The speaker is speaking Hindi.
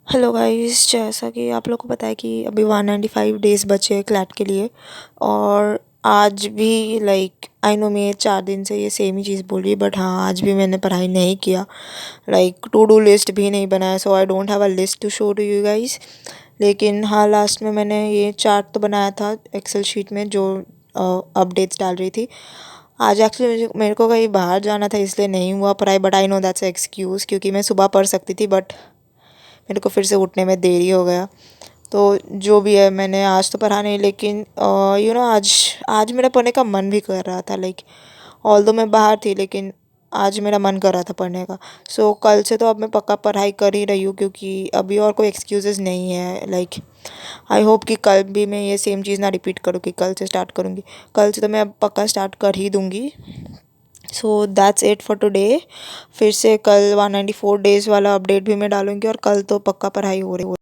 हेलो गाइस, जैसा कि आप लोग को पता है कि अभी 195 डेज़ बचे हैं क्लैट के लिए। और आज भी आई नो मैं 4 दिन से ये सेम ही चीज़ बोल रही, बट हाँ, आज भी मैंने पढ़ाई नहीं किया। टू डू लिस्ट भी नहीं बनाया, so I don't have a list to show to you guys. लेकिन हाँ, लास्ट में मैंने ये चार्ट तो बनाया था एक्सेल शीट में, जो अपडेट्स डाल रही थी। आज एक्चुअली मेरे को कहीं बाहर जाना था, इसलिए नहीं हुआ पढ़ाई, but I know that's excuse, क्योंकि मैं सुबह पढ़ सकती थी, बट मेरे को फिर से उठने में देरी हो गया। तो जो भी है, मैंने आज तो पढ़ा नहीं, लेकिन आज आज मेरा पढ़ने का मन भी कर रहा था। ऑल्दो मैं बाहर थी, लेकिन आज मेरा मन कर रहा था पढ़ने का। सो कल से तो अब मैं पक्का पढ़ाई कर ही रही हूँ, क्योंकि अभी और कोई एक्सक्यूज़ेस नहीं है। आई होप कि कल भी मैं ये सेम चीज़ ना रिपीट करूँ कि कल से स्टार्ट करूँगी। कल से तो मैं अब पक्का स्टार्ट कर ही दूँगी। So that's it for today. फिर से कल 194 डेज़ वाला अपडेट भी मैं डालूँगी, और कल तो पक्का पढ़ाई हो रही